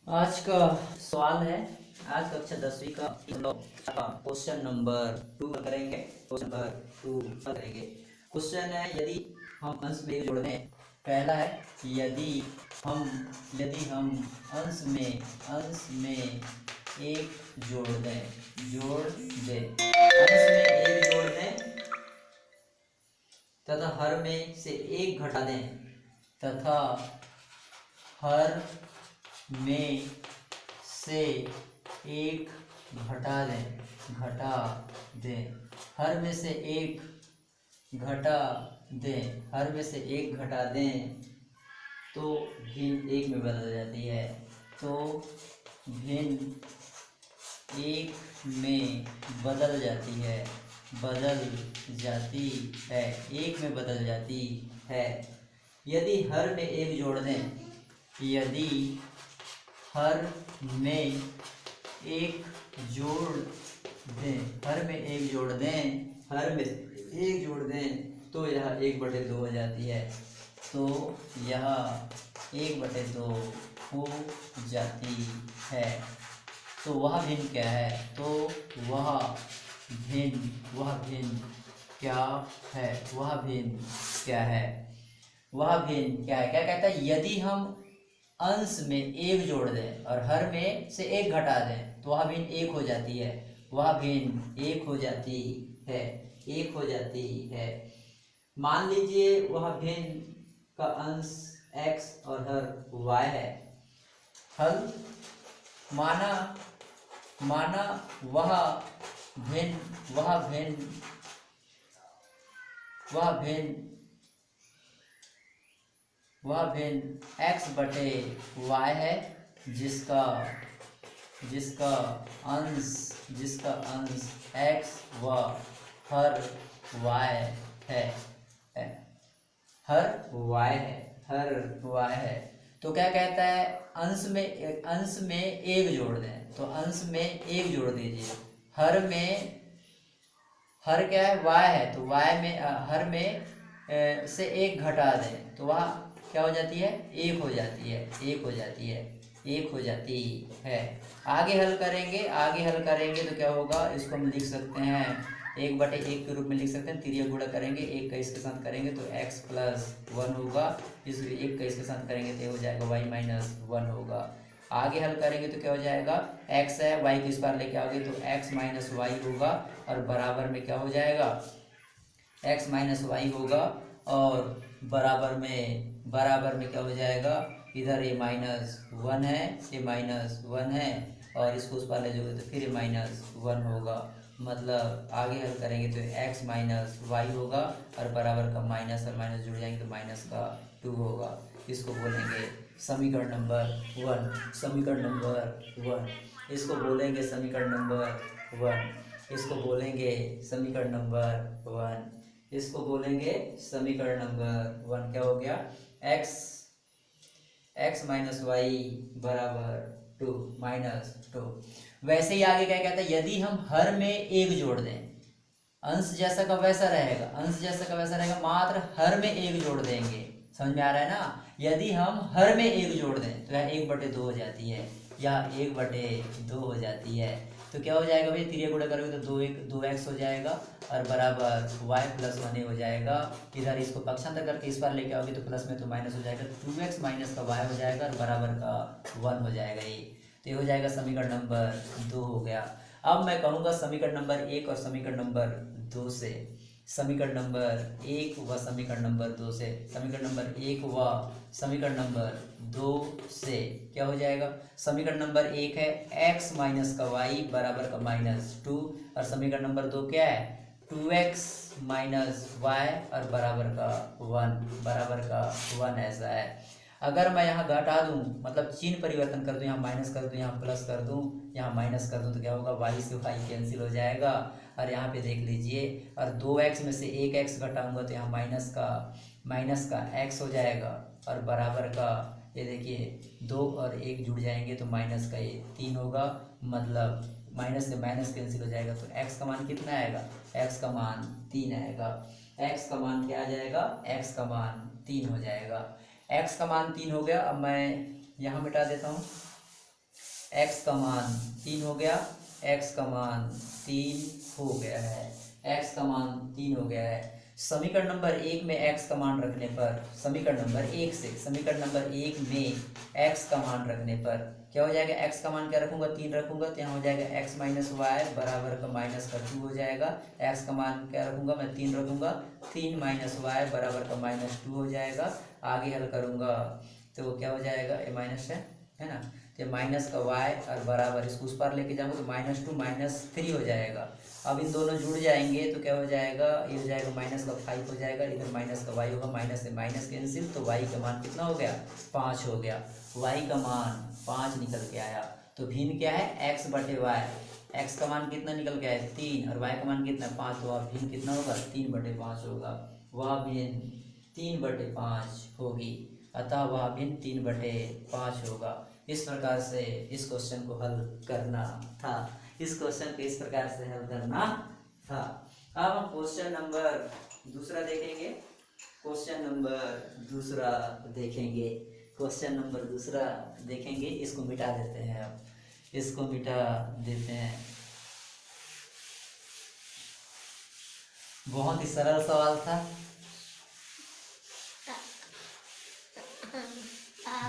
आज का सवाल है। आज कक्षा 10वीं का क्वेश्चन नंबर 2 करेंगे। क्वेश्चन नंबर 2 करेंगे। क्वेश्चन है, यदि हम अंश में जोड़ दें। पहला है, यदि हम अंश में एक जोड़ दें अंश में एक जोड़ दें तथा हर में से एक घटा दें तथा हर में से एक घटा दें हर में से एक घटा दें तो भिन्न एक में बदल जाती है। भिन्न एक में बदल जाती है एक में बदल जाती है। यदि हर में एक जोड़ दें तो यह 1/2 हो जाती है। तो वह भिन्न क्या है? क्या कहता है? यदि हम अंश में एक जोड़ दें और हर में से एक घटा दें तो वह भिन्न एक हो जाती है। मान लीजिए वह भिन्न का अंश x और हर y है। हल माना वह भिन्न x बटे y है, जिसका अंश x व हर y है। तो क्या कहता है? अंश में एक जोड़ दें, तो अंश में एक जोड़ दीजिए। हर क्या है? y है, तो y में हर में से एक घटा दें तो वह क्या हो जाती है? एक हो जाती है। आगे हल करेंगे तो क्या होगा? इसको हम लिख सकते हैं 1/1 के रूप में लिख सकते हैं। तिर्यक गुणा करेंगे, एक का इसके साथ करेंगे तो x + 1 होगा। इस एक का इसके साथ करेंगे तो ये हो जाएगा y - 1 होगा। आगे हल करेंगे तो क्या हो जाएगा? x है, y को इस बार लेके आओगे तो x - y होगा और बराबर में क्या हो जाएगा? x - y होगा और बराबर में क्या हो जाएगा? इधर ये -1 है और इसको उस पार ले जाओगे तो फिर ये -1 होगा। मतलब आगे हल करेंगे तो x - y होगा और बराबर का माइनस और माइनस जुड़ जाएंगे तो -2 होगा। इसको बोलेंगे समीकरण नंबर 1। इसको बोलेंगे समीकरण नंबर 1। क्या हो गया? x - y = 2 वैसे ही आगे क्या कहता है? यदि हम हर में एक जोड़ दें, अंश जैसा का वैसा रहेगा, मात्र हर में एक जोड़ देंगे। समझ में आ रहा है ना? यदि हम हर में एक जोड़ दें तो यह 1/2 हो जाती है। तो क्या हो जाएगा भाई? तिर्यक गुणा करोगे तो 2x हो जाएगा और बराबर y + 1 हो जाएगा। इधर इसको पक्षांतर करके इस बार लेके आओगे तो प्लस में तो माइनस हो जाएगा, 2x - का y हो जाएगा और बराबर का 1 हो जाएगा। तो ये हो जाएगा समीकरण नंबर 2 हो गया। अब मैं कहूँगा समीकरण नंबर 1 और समीकरण नंबर 2 से। समीकरण नंबर 1 व समीकरण नंबर 2 से क्या हो जाएगा? समीकरण नंबर 1 है x - का y बराबर का -2 और समीकरण नंबर 2 क्या है? 2x - y और बराबर का 1 ऐसा है। अगर मैं यहाँ घटा दूँ, मतलब चिन्ह परिवर्तन कर दूँ, यहाँ माइनस कर दूँ, यहाँ प्लस कर दूँ, यहाँ माइनस कर दूँ तो क्या होगा? y से y कैंसिल हो जाएगा और यहाँ पे देख लीजिए, और 2x में से 1x घटाऊंगा तो यहाँ माइनस का x हो जाएगा और बराबर का ये देखिए 2 और 1 जुड़ जाएंगे तो माइनस का ये 3 होगा। मतलब माइनस से माइनस कैंसिल हो जाएगा तो x का मान कितना आएगा? x का मान 3 आएगा। x का मान क्या आ जाएगा? x का मान 3 हो जाएगा। x का मान 3 हो गया। अब मैं यहाँ मिटा देता हूँ। x का मान 3 हो गया, x का मान 3 हो गया है, x का मान 3 हो गया है। समीकरण नंबर 1 में x का मान रखने पर, समीकरण नंबर 1 से समीकरण नंबर 1 में x का मान रखने पर क्या हो जाएगा, x का मान क्या रखूंगा, 3 रखूंगा तो यहाँ हो जाएगा x माइनस वाई बराबर का माइनस का 2 हो जाएगा। x का मान क्या रखूंगा, मैं 3 रखूंगा, 3 माइनस वाई बराबर का माइनस 2 हो जाएगा। आगे हल करूंगा तो क्या हो जाएगा, ये माइनस है ना, तो माइनस का y और बराबर इसको उस पार लेके जाऊंगा तो -2 -3 हो जाएगा। अब इन दोनों जुड़ जाएंगे तो क्या हो जाएगा, ये हो जाएगा माइनस का 5 हो जाएगा, इधर माइनस का y होगा, माइनस से माइनस कैंसिल, तो y का मान कितना हो गया, 5 हो गया। y का मान 5 निकल के आया। तो भिन्न क्या है, x बटे y, x का मान कितना निकल के आया 3 और y का मान कितना 5, तो अब भिन्न कितना होगा, 3/5 होगा। वह भिन्न 3/5 होगी, अतः वह भिन्न 3/5 होगा। इस प्रकार से इस क्वेश्चन को हल करना था, इस क्वेश्चन को इस प्रकार से हल करना था। अब हम क्वेश्चन नंबर दूसरा देखेंगे, क्वेश्चन नंबर दूसरा देखेंगे, क्वेश्चन नंबर दूसरा देखेंगे। इसको मिटा देते हैं, अब इसको मिटा देते हैं। बहुत ही सरल सवाल था,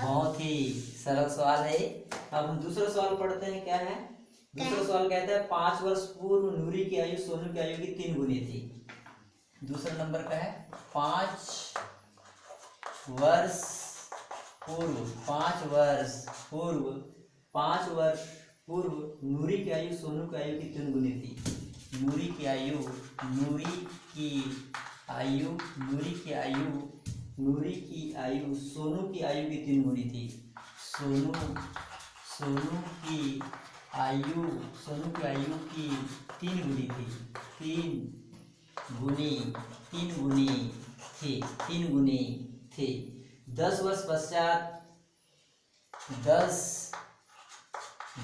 बहुत ही सरल सवाल है। अब हम दूसरा सवाल पढ़ते हैं, क्या है दूसरा सवाल, कहता है 5 वर्ष पूर्व नूरी की आयु सोनू की आयु की 3 गुनी थी। दूसरा नंबर का है 5 वर्ष पूर्व, 5 वर्ष पूर्व, 5 वर्ष पूर्व नूरी की आयु सोनू की आयु की 3 गुनी थी। नूरी की आयु, नूरी की आयु, नूरी की आयु, नूरी की आयु सोनू की आयु की 3 गुनी थी। सोनू की आयु, सोनू की आयु की 3 गुनी थी, 3 गुनी थी, 3 गुनी थी। 10 वर्ष पश्चात, 10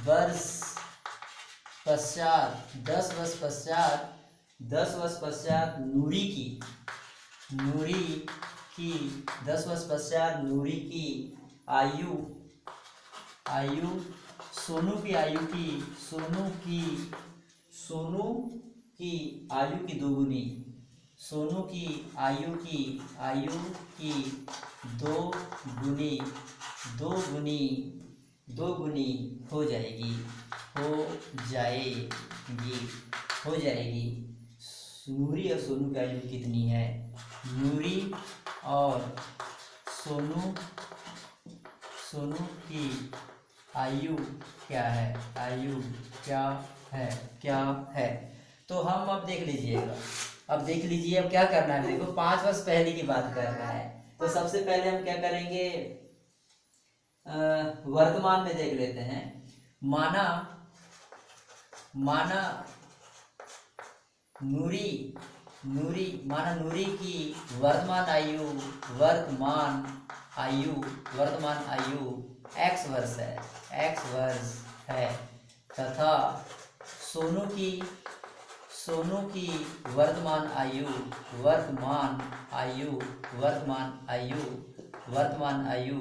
वर्ष पश्चात, 10 वर्ष पश्चात, 10 वर्ष पश्चात नूरी की 10 वर्ष पश्चात नूरी की आयु, सोनू की आयु की, सोनू की आयु की 2 गुनी, सोनू की आयु की 2 गुनी हो जाएगी, हो जाएगी। नूरी और सोनू की आयु कितनी है, नूरी और सोनू की आयु क्या है, आयु क्या है। तो हम अब देख लीजिएगा, अब देख लीजिए अब क्या करना है। देखो 5 वर्ष पहले की बात कर रहा है, तो सबसे पहले हम क्या करेंगे, वर्तमान में देख लेते हैं। माना नूरी की वर्तमान आयु x वर्ष है, तथा सोनू की वर्तमान आयु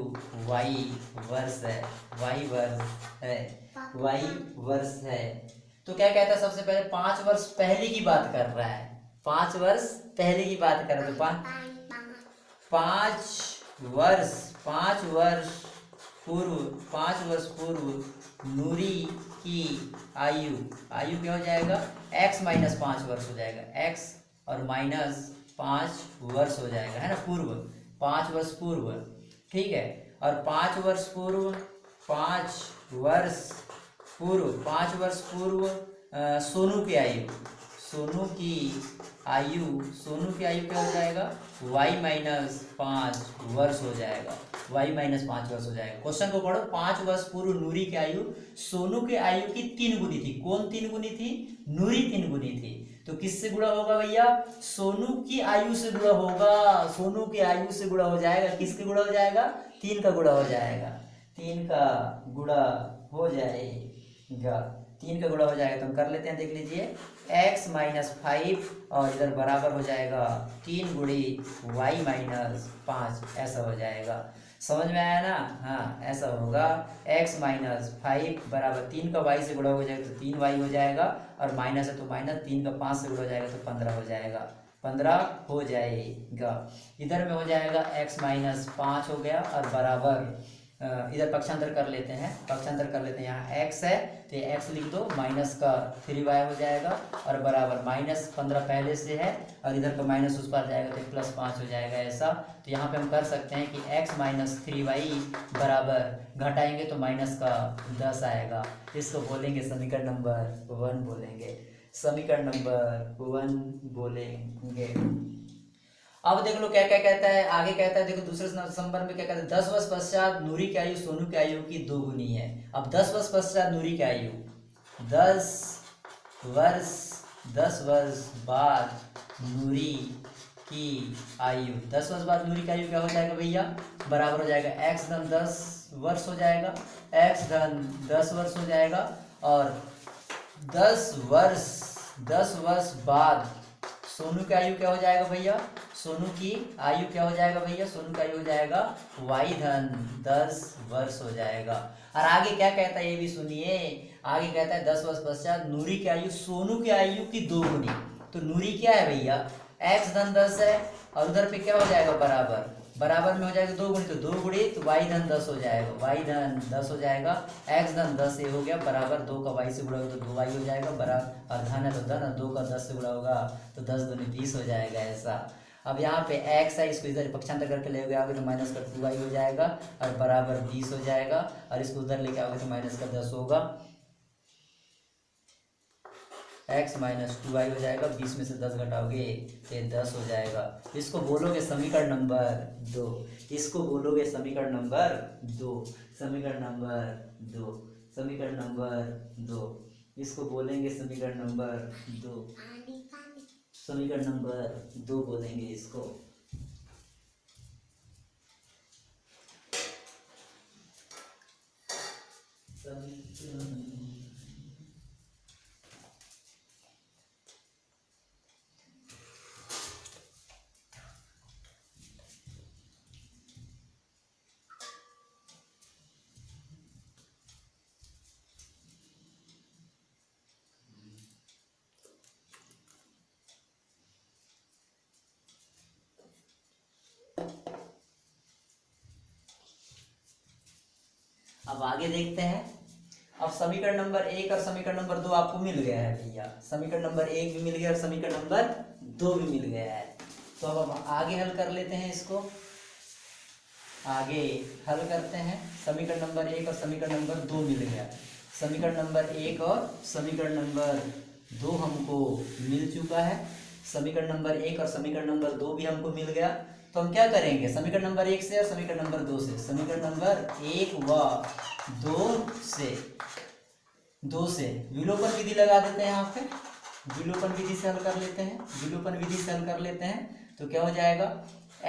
y वर्ष है। तो क्या कहता है, सबसे पहले 5 वर्ष पहले की बात कर रहा है, 5 वर्ष पहले की बात कर रहा है। तो 5 वर्ष पूर्व नूरी की आयु क्या हो जाएगा, x माइनस 5 वर्ष हो जाएगा, x और माइनस 5 वर्ष हो जाएगा, है ना, पूर्व, 5 वर्ष पूर्व, ठीक है। और 5 वर्ष पूर्व सोनू की आयु क्या हो जाएगा, y माइनस 5 वर्ष हो जाएगा, क्वेश्चन को पढ़ो। 5 वर्ष पूर्व नूरी की आयु सोनू के आयु की 3 गुनी थी। कौन 3 गुनी थी, नूरी 3 गुनी थी। तो किससे गुणा होगा भैया, सोनू की आयु से गुणा होगा, सोनू की आयु से गुणा हो जाएगा। किसके गुणा हो जाएगा, 3 का गुणा हो जाएगा, 3 का गुणा हो जाएगा, 3 का गुणा हो जाएगा। तो हम कर लेते हैं, देख लीजिए, x माइनस 5 और इधर बराबर हो जाएगा 3 गुणी y माइनस 5, ऐसा हो जाएगा। समझ में आया ना? हाँ, ऐसा होगा x माइनस 5 बराबर 3 का y से गुणा हो जाएगा तो 3y हो जाएगा, और माइनस है तो माइनस, 3 का 5 से गुणा हो जाएगा तो 15 हो जाएगा, 15 हो जाएगा। इधर में हो जाएगा x माइनस 5 हो गया, और बराबर इधर पक्षांतर कर लेते हैं, पक्षांतर कर लेते हैं। यहाँ x है तो ये x लिख दो, माइनस का 3y हो जाएगा, और बराबर माइनस 15 पहले से है, और इधर का माइनस उस पर जाएगा तो प्लस 5 हो जाएगा ऐसा। तो यहाँ पे हम कर सकते हैं कि x माइनस 3y बराबर घटाएंगे तो माइनस का 10 आएगा। इसको बोलेंगे समीकरण नंबर 1 बोलेंगे, समीकरण नंबर 1 बोलेंगे। अब देख लो क्या क्या कहता है, आगे कहता है, देखो दूसरे संबंध में क्या कहता है, 10 वर्ष पश्चात नूरी की आयु सोनू की आयु की 2 गुनी है। अब 10 वर्ष पश्चात नूरी की आयु, 10 वर्ष बाद नूरी की आयु, 10 वर्ष बाद नूरी की आयु क्या हो जाएगा भैया, बराबर हो जाएगा x धन 10 वर्ष हो जाएगा, x धन 10 वर्ष हो जाएगा, और 10 वर्ष बाद सोनू की आयु क्या हो जाएगा भैया, सोनू की आयु क्या हो जाएगा भैया, सोनू का आयु हो जाएगा y धन 10 वर्ष हो जाएगा। और आगे क्या कहता है ये भी सुनिए, आगे कहता है 10 वर्ष पश्चात नूरी की आयु सोनू की आयु की 2 गुनी। तो नूरी क्या है भैया, x धन 10 है, और उधर पे क्या हो जाएगा बराबर, बराबर में हो जाएगा 2 गुणी, तो 2 गुणी तो y धन 10 हो जाएगा, y धन 10 हो जाएगा, x धन 10 ये हो गया, बराबर 2 का y से गुणा होगा तो 2y हो जाएगा, बराबर, और धन है तो धन, 2 का 10 से गुणा होगा तो 10 दूनी 20 हो जाएगा ऐसा। अब यहाँ पे x है, इसको इधर पक्षांतर करके ले आओगे तो माइनस का 2y हो जाएगा, और बराबर 20 हो जाएगा, और इसको उधर लेके आओगे तो माइनस का 10 होगा, x माइनस 2y हो जाएगा, 20 में से 10 घटाओगे तो 10 हो जाएगा। इसको बोलोगे समीकरण नंबर 2, इसको बोलोगे समीकरण नंबर 2, समीकरण नंबर 2, समीकरण नंबर 2, इसको बोलेंगे समीकरण नंबर 2, समीकरण नंबर 2 बोलेंगे इसको। अब आगे देखते हैं। अब समीकरण नंबर 1 और समीकरण नंबर 2 आपको मिल गया है भैया, समीकरण नंबर 1 भी मिल गया और समीकरण नंबर 2 भी मिल गया है। तो अब हम आगे हल कर लेते हैं, इसको आगे हल करते हैं। समीकरण नंबर 1 और समीकरण नंबर 2 मिल गया, समीकरण नंबर 1 और समीकरण नंबर 2 हमको मिल चुका है, समीकरण नंबर 1 और समीकरण नंबर 2 भी हमको मिल गया। तो हम क्या करेंगे, समीकरण नंबर 1 से और समीकरण नंबर 2 से, समीकरण नंबर 1 व 2 से विलोपन विधि लगा देते हैं। यहाँ पे विलोपन विधि से हल कर लेते हैं, विलोपन विधि से हल कर लेते हैं। तो क्या हो जाएगा,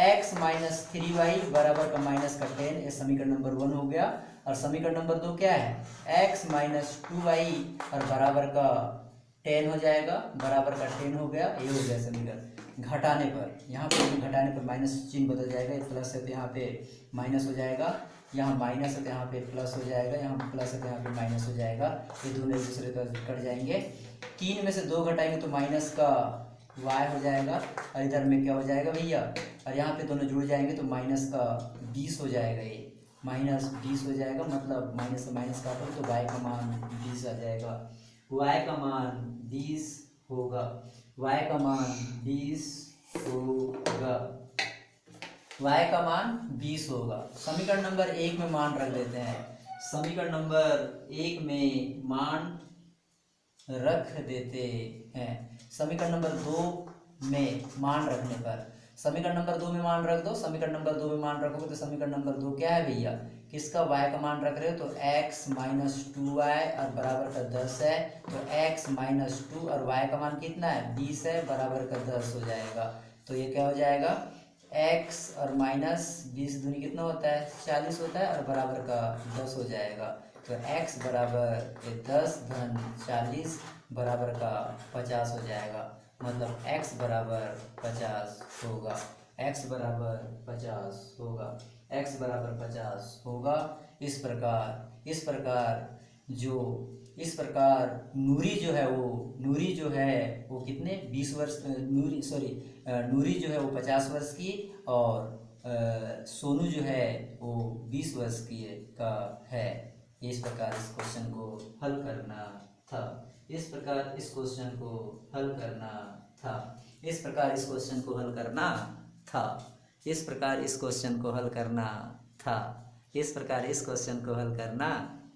x माइनस 3y बराबर का माइनस का 10, ये समीकरण नंबर 1 हो गया। और समीकरण नंबर 2 क्या है, x माइनस 2y और बराबर का 10 हो जाएगा, बराबर का 10 हो गया, ये हो गया समीकरण। घटाने पर, यहाँ पे घटाने पर माइनस चिन्ह बदल जाएगा, ये प्लस है तो यहाँ पे माइनस हो जाएगा, यहाँ माइनस है तो यहाँ पे प्लस हो जाएगा, यहाँ प्लस है तो यहाँ पे माइनस हो जाएगा, ये दोनों एक दूसरे का कट जाएंगे। 3 में से 2 घटाएंगे तो माइनस का y हो जाएगा, और इधर में क्या हो जाएगा भैया, और यहाँ पे दोनों जुड़ जाएंगे तो माइनस का 20 हो जाएगा, ये माइनस 20 हो जाएगा, मतलब माइनस से माइनस काटो तो y का मान 20 आ जाएगा, y का मान 20 होगा, y का मान 20 होगा, y का मान 20 होगा। समीकरण नंबर 1 में मान रख लेते हैं, समीकरण नंबर 1 में मान रख देते हैं। समीकरण नंबर 2 में मान रखने पर, समीकरण नंबर 2 में मान रख दो, समीकरण नंबर 2 में मान रखोगे तो समीकरण नंबर 2 क्या है भैया, किसका, y का मान रख रहे हो तो x माइनस 2y और बराबर का 10 है, तो x माइनस 2 और y का मान कितना है 20 है, बराबर का 10 हो जाएगा। तो ये क्या हो जाएगा, x और माइनस 20 दूनी कितना होता है 40 होता है, और बराबर का 10 हो जाएगा। तो x बराबर 10 धन 40 बराबर का 50 हो जाएगा, मतलब x बराबर 50 होगा, x बराबर 50 होगा, x बराबर 50 होगा। इस प्रकार नूरी जो है वो कितने 20 वर्ष नूरी जो है वो 50 वर्ष की और सोनू जो है वो 20 वर्ष की का है। इस प्रकार इस क्वेश्चन को हल करना था। इस प्रकार इस क्वेश्चन को हल करना था। इस प्रकार इस क्वेश्चन को हल करना था। इस प्रकार इस क्वेश्चन को हल करना था। इस प्रकार इस क्वेश्चन को हल करना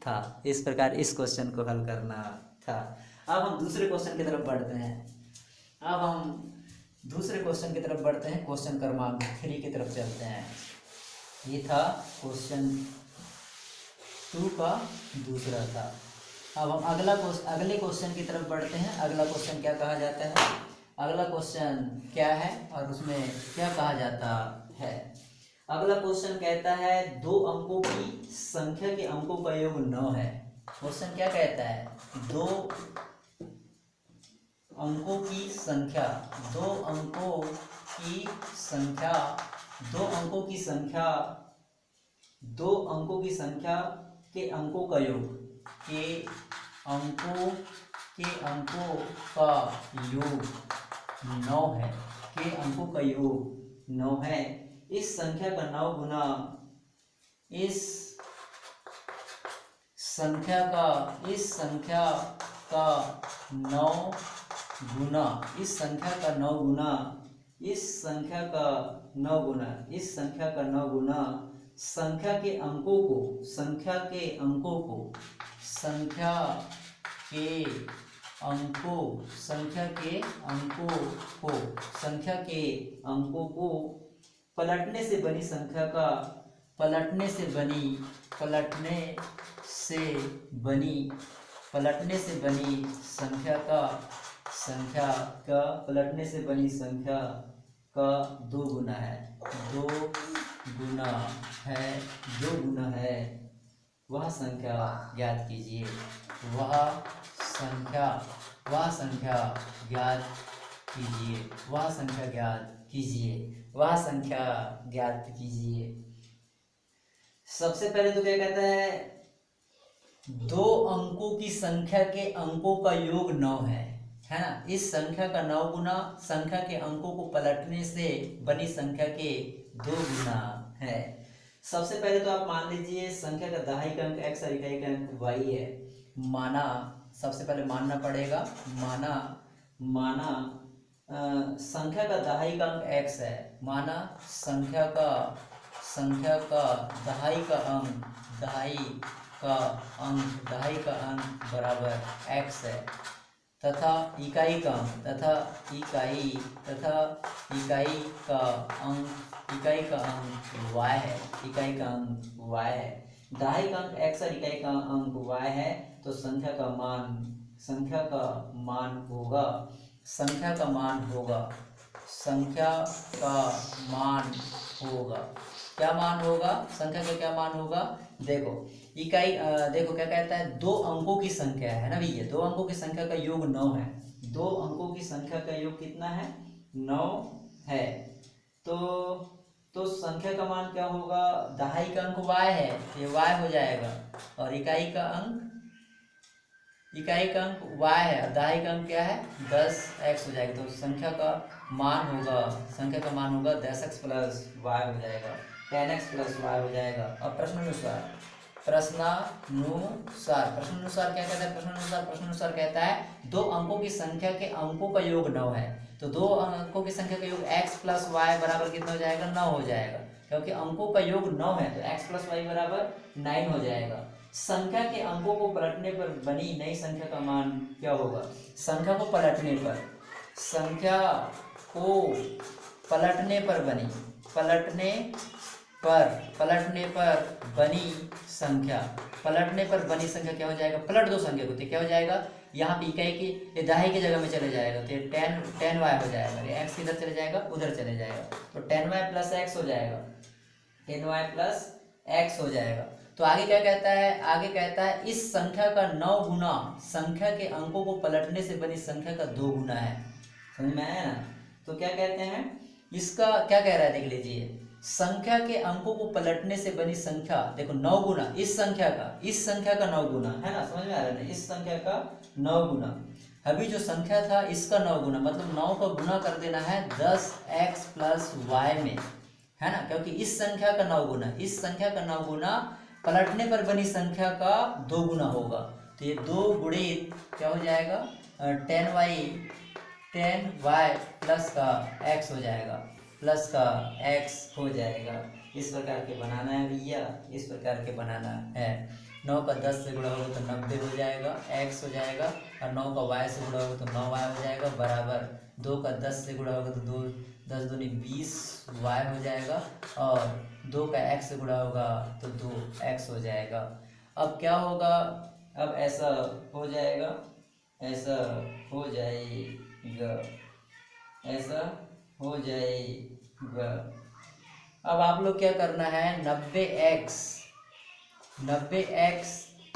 था। इस प्रकार इस क्वेश्चन को हल करना था। अब हम दूसरे क्वेश्चन की तरफ बढ़ते हैं। क्वेश्चन क्रमांक 3 की तरफ चलते हैं। ये था क्वेश्चन 2 का दूसरा था। अब हम अगले क्वेश्चन की तरफ बढ़ते हैं। अगला क्वेश्चन क्या कहा जाता है, अगला क्वेश्चन क्या है और उसमें क्या कहा जाता है। अगला क्वेश्चन कहता है 2 अंकों की संख्या के अंकों का योग 9 है। क्वेश्चन क्या कहता है, 2 अंकों की संख्या के अंकों का योग के अंकों का योग 9 है। के अंकों का योग 9 है। इस संख्या का 9 गुना इस संख्या का 9 गुना इस संख्या का 9 गुना इस संख्या का 9 गुना इस संख्या का 9 गुना संख्या के अंकों को संख्या के अंकों को पलटने से बनी संख्या का पलटने से बनी संख्या का 2 गुना है। वह संख्या ज्ञात कीजिए। वह संख्या ज्ञात कीजिए। सबसे पहले तो क्या कहता है, 2 अंकों की संख्या के अंकों का योग 9 है ना। इस संख्या का 9 गुना संख्या के अंकों को पलटने से बनी संख्या के 2 गुना है। सबसे पहले तो आप मान लीजिए संख्या का दहाई का अंक x और इकाई का अंक y है। सबसे पहले मानना पड़ेगा, संख्या का दहाई का अंक x है। माना संख्या का दहाई का अंक बराबर x है तथा इकाई का अंक y है। दहाई का अंक x और इकाई का अंक y है तो संख्या का मान होगा क्या मान होगा, संख्या का क्या मान होगा। देखो देखो क्या कहता है, 2 अंकों की संख्या है ना भैया। 2 अंकों की संख्या का योग 9 है। 2 अंकों की संख्या का योग कितना है, 9 है। तो संख्या का मान क्या होगा, दहाई का अंक y है, ये y हो जाएगा और इकाई का अंक y है और दहाई का अंक क्या है 10x हो जाएगा। तो संख्या का मान होगा 10x प्लस y हो जाएगा, 10x प्लस y हो जाएगा। अब प्रश्नानुसार क्या कहता है, प्रश्नानुसार कहता है 2 अंकों की संख्या के अंकों का योग 9 है। तो 2 अंकों की संख्या का योग x प्लस y बराबर कितना हो जाएगा, 9 हो जाएगा। क्योंकि अंकों का योग 9 है तो x प्लस y बराबर 9 हो जाएगा। संख्या के अंकों को पलटने पर बनी नई संख्या का मान क्या होगा। संख्या को पलटने बनी संख्या क्या हो जाएगा, पलट दो संख्या को तो क्या हो जाएगा, यहाँ पे इकाई की दहाई की जगह में चले जाएगा तो 10y हो जाएगा। ये x किधर चले जाएगा, उधर चले जाएगा तो 10y प्लस x हो जाएगा, 10y प्लस x हो जाएगा। तो आगे क्या कहता है, इस संख्या का 9 गुना संख्या के अंकों को पलटने से बनी संख्या का 2 गुना है। समझ में आया ना। तो क्या कहते हैं, इसका क्या कह रहा है देख लीजिए। संख्या के अंकों को पलटने से बनी संख्या, देखो 9 गुना इस संख्या का 9 गुना है ना, समझ में आ रहा है ना, इस संख्या का 9 गुना, अभी जो संख्या था इसका 9 गुना, मतलब 9 का गुना कर देना है 10x प्लस वाई में, है ना, क्योंकि इस संख्या का 9 गुना, इस संख्या का 9 गुना पलटने पर बनी संख्या का 2 गुना होगा, तो ये 2 गुणित क्या हो जाएगा 10y प्लस का x हो जाएगा, प्लस का x हो जाएगा। इस प्रकार के बनाना है भैया, इस प्रकार के बनाना है। 9 का 10 से गुणा होगा तो 90 हो जाएगा, x हो जाएगा, और 9 का y से गुणा होगा तो 9y हो जाएगा, बराबर 2 का 10 से गुणा होगा तो 10 दूनी 20y हो जाएगा, और 2 का x से गुणा होगा तो 2x हो जाएगा। अब क्या होगा, अब ऐसा हो जाएगा, ऐसा हो जाएगा, ऐसा हो जाएगा। अब आप लोग क्या करना है, 90x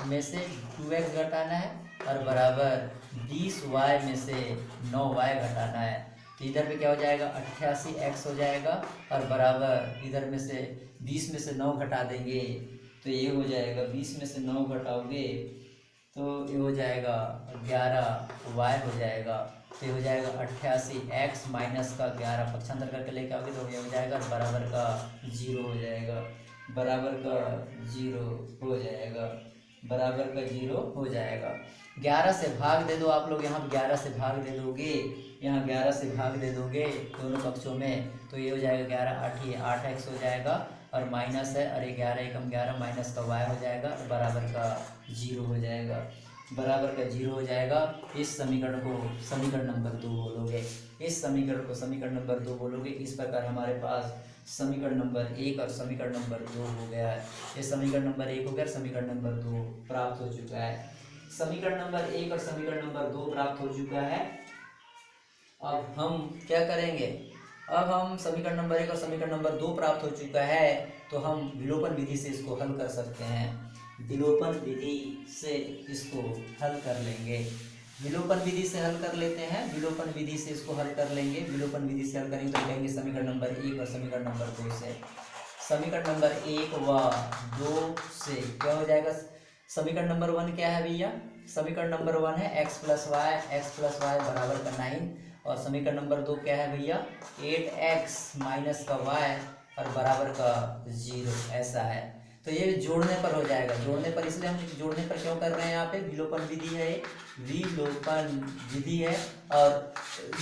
में से 2x घटाना है, और बराबर 20y में से 9y घटाना है, तो इधर पे क्या हो जाएगा 88x हो जाएगा, और बराबर इधर में से 20 में से 9 घटा देंगे तो ये हो जाएगा, 20 में से 9 घटाओगे तो ये हो जाएगा 11y हो जाएगा, तो ये हो जाएगा 88x माइनस का 11 पक्षांतर करके लेके आओगे तो ये हो जाएगा बराबर का 0 हो जाएगा, बराबर का 0 हो जाएगा, बराबर का 0 हो जाएगा। 11 से भाग दे दो आप लोग, यहाँ 11 से भाग दे दोगे, यहाँ 11 से भाग दे दोगे दोनों पक्षों में, तो ये हो जाएगा 11 8x हो जाएगा, और माइनस है, और 11 एकम 11 माइनस का y हो जाएगा, बराबर का 0 हो जाएगा, बराबर का 0 हो जाएगा। इस समीकरण को समीकरण नंबर 2 बोलोगे, इस समीकरण को समीकरण नंबर 2 बोलोगे। इस प्रकार हमारे पास समीकरण नंबर 1 और समीकरण नंबर 2 हो गया है। ये समीकरण नंबर 1 हो गया, समीकरण नंबर 2 प्राप्त हो चुका है। समीकरण नंबर 1 और समीकरण नंबर 2 प्राप्त हो चुका है। अब हम क्या करेंगे, अब हम समीकरण नंबर 1 और समीकरण नंबर 2 प्राप्त हो चुका है, तो हम विलोपन विधि से इसको हल कर सकते हैं। विलोपन विधि से इसको हल कर लेंगे, विलोपन विधि से हल कर लेते हैं, विलोपन विधि से इसको हल कर लेंगे। विलोपन विधि से हल करेंगे तो कहेंगे समीकरण नंबर 1 और समीकरण नंबर 2 से, समीकरण नंबर 1 व 2 से क्या हो जाएगा, समीकरण नंबर 1 क्या है भैया, समीकरण नंबर 1 है x प्लस वाई बराबर का 9, और समीकरण नंबर 2 क्या है भैया 8x माइनस का y और बराबर का 0, ऐसा है। तो ये जोड़ने पर हो जाएगा, जोड़ने पर, इसलिए हम जोड़ने पर क्यों कर रहे हैं, यहाँ पे विलोपन विधि है, विलोपन विधि है, और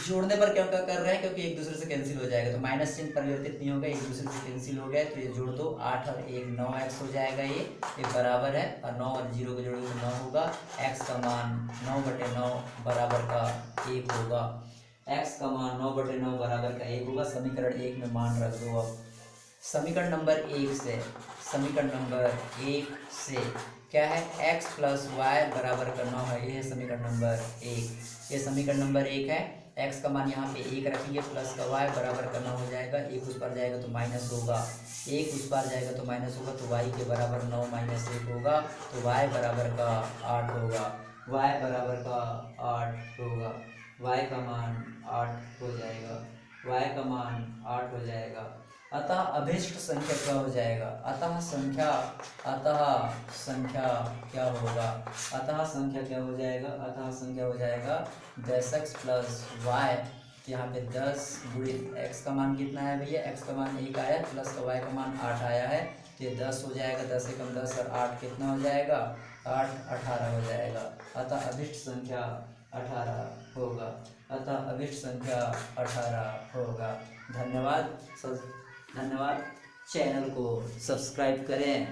जोड़ने पर क्यों कर रहे हैं, क्योंकि एक दूसरे से कैंसिल हो जाएगा, तो माइनस चिन्ह परिवर्तित नहीं होगा, एक दूसरे से कैंसिल हो गया, तो ये जोड़ दो, 8 और 1 9x हो जाएगा, ये बराबर है, और 9 और 0 को जोड़ोगे तो 9 होगा, x का मान 9/9 बराबर का 1 होगा, x का मान 9/9 बराबर का 1 होगा। समीकरण 1 में मान रख दो। अब समीकरण नंबर 1 से, समीकरण नंबर 1 से क्या है, x प्लस वाई बराबर का 9 है, ये है समीकरण नंबर 1, ये समीकरण नंबर 1 है। x का मान यहाँ पे 1 रखेंगे, प्लस का y बराबर का 9 हो जाएगा, 1 उस पर जाएगा तो माइनस होगा, 1 उस पर जाएगा तो माइनस होगा, तो y के बराबर 9 माइनस 1 होगा, तो y बराबर का 8 होगा, y बराबर का 8 होगा, y का मान 8 हो जाएगा, y का मान 8 हो जाएगा। अतः अभिष्ट संख्या क्या हो जाएगा, अतः संख्या क्या होगा, अतः संख्या क्या हो जाएगा, अतः संख्या हो जाएगा 10x प्लस वाई, यहाँ पे 10 गुणित x का मान कितना है भैया, x का मान 1 आया, प्लस का y का मान 8 आया है, तो ये 10 हो जाएगा, 10 एकम 10 और 8 कितना हो जाएगा, 8 18 हो जाएगा। अतः अभिष्ट संख्या 18 होगा, अतः अभिष्ट संख्या 18 होगा। धन्यवाद, धन्यवाद। चैनल को सब्सक्राइब करें।